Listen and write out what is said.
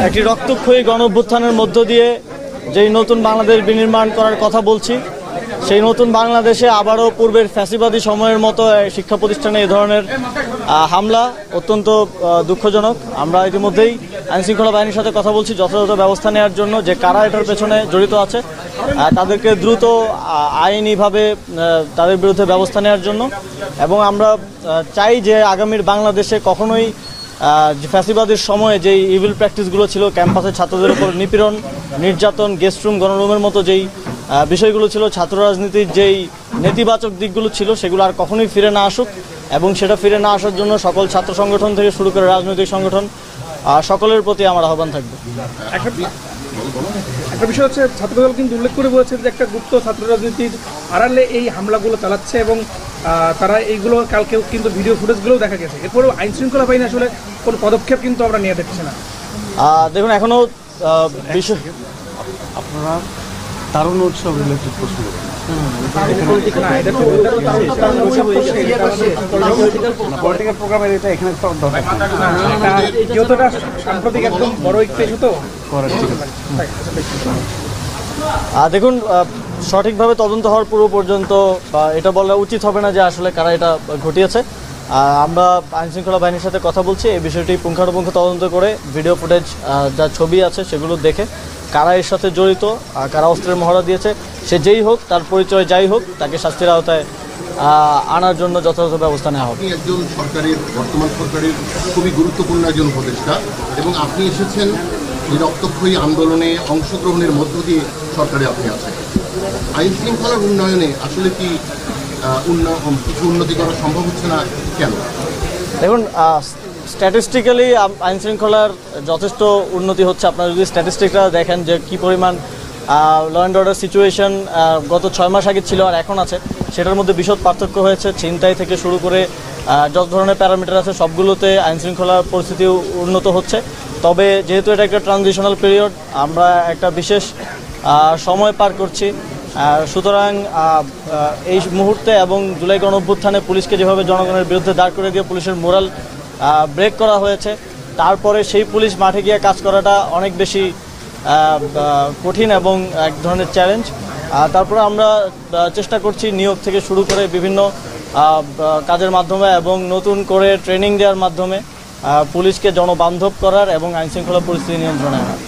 একটি রক্তক্ষয়ী গণঅভ্যুত্থানের মধ্য দিয়ে যেই নতুন বাংলাদেশ বিনির্মাণ করার কথা বলছি, সেই নতুন বাংলাদেশে আবারও পূর্বের ফ্যাসিবাদী সময়ের মতো শিক্ষা প্রতিষ্ঠানে এই ধরনের হামলা অত্যন্ত দুঃখজনক। আমরা ইতিমধ্যেই আইনশৃঙ্খলা বাহিনীর সাথে কথা বলছি যথাযথ ব্যবস্থা নেওয়ার জন্য, যে কারা এটার পেছনে জড়িত আছে তাদেরকে দ্রুত আইনিভাবে তাদের বিরুদ্ধে ব্যবস্থা নেওয়ার জন্য। এবং আমরা চাই যে আগামীর বাংলাদেশে কখনোই যে ফ্যাসিবাদের সময়ে যেই ইভিল প্র্যাকটিসগুলো ছিল, ক্যাম্পাসে ছাত্রদের উপর নিপীড়ন, নির্যাতন, গেস্টরুম, গণরুমের মতো যেই বিষয়গুলো ছিল, ছাত্র রাজনীতির যেই নেতিবাচক দিকগুলো ছিল, সেগুলো আর কখনোই ফিরে না আসুক। এবং সেটা ফিরে না আসার জন্য সকল ছাত্র সংগঠন থেকে শুরু করে রাজনৈতিক সংগঠন সকলের প্রতি আমার আহ্বান থাকবে। একটা বিষয় হচ্ছে, ছাত্রদল কিন্তু উল্লেখ করে বলেছে যে একটা গুপ্ত ছাত্র রাজনীতির আড়ালে এই হামলাগুলো চালাচ্ছে এবং তারা এইগুলো কালকেও কিন্তু ভিডিও ফুটেজগুলোও দেখা গেছে। এরপরেও আইন শৃঙ্খলা বাহিনী আসলে কোনো পদক্ষেপ কিন্তু আমরা নিয়ে দেখছি না। দেখুন, এখনও বিষয় আপনারা তারুণ উৎসব রিলেটেড প্রশ্ন পলিটিক্যাল প্রোগ্রামের এটা এখানে যতটা সাম্প্রতিক একদম বড় একটু তো দেখুন, সঠিকভাবে তদন্ত হওয়ার পূর্ব পর্যন্ত এটা বলা উচিত হবে না যে আসলে কারা এটা ঘটিয়েছে। আমরা আইনশৃঙ্খলা বাহিনীর সাথে কথা বলছি, এই বিষয়টি পুঙ্খানুপুঙ্খ তদন্ত করে ভিডিও ফুটেজ যা ছবি আছে সেগুলো দেখে কারা এর সাথে জড়িত, কারা অস্ত্রের মহড়া দিয়েছে, সে যেই হোক, তার পরিচয় যাই হোক, তাকে শাস্তির আওতায় আনার জন্য যথাযথ ব্যবস্থা নেওয়া হবে। আপনি একজন বর্তমান সরকারের খুবই গুরুত্বপূর্ণ একজন উপদেষ্টা এবং আপনি এসেছেন এই রক্তক্ষয়ী আন্দোলনে অংশগ্রহণের মধ্য দিয়ে সরকারে আপনি আছেন। আইন শৃঙ্খলার উন্নয়নে আসলে কি কিছু উন্নতি করা সম্ভব হচ্ছে না কেন? দেখুন, স্ট্যাটিস্টিক্যালি আইনশৃঙ্খলার যথেষ্ট উন্নতি হচ্ছে। আপনারা যদি স্ট্যাটিস্টিকটা দেখেন যে কী পরিমাণ ল অ্যান্ড অর্ডার সিচুয়েশন গত 6 মাস আগে ছিল আর এখন আছে, সেটার মধ্যে বিশদ পার্থক্য হয়েছে। ছিনতাই থেকে শুরু করে যত ধরনের প্যারামিটার আছে সবগুলোতে আইনশৃঙ্খলার পরিস্থিতি উন্নত হচ্ছে। তবে যেহেতু এটা একটা ট্রানজিশনাল পিরিয়ড, আমরা একটা বিশেষ সময় পার করছি, সুতরাং এই মুহূর্তে এবং জুলাই গণঅভ্যুত্থানে পুলিশকে যেভাবে জনগণের বিরুদ্ধে দাঁড় করে দিয়ে পুলিশের মোরাল ব্রেক করা হয়েছে, তারপরে সেই পুলিশ মাঠে গিয়ে কাজ করাটা অনেক বেশি কঠিন এবং এক ধরনের চ্যালেঞ্জ। তারপরে আমরা চেষ্টা করছি নিয়োগ থেকে শুরু করে বিভিন্ন কাজের মাধ্যমে এবং নতুন করে ট্রেনিং দেওয়ার মাধ্যমে পুলিশকে জনবান্ধব করার এবং আইনশৃঙ্খলা পরিস্থিতি নিয়ন্ত্রণে আনার।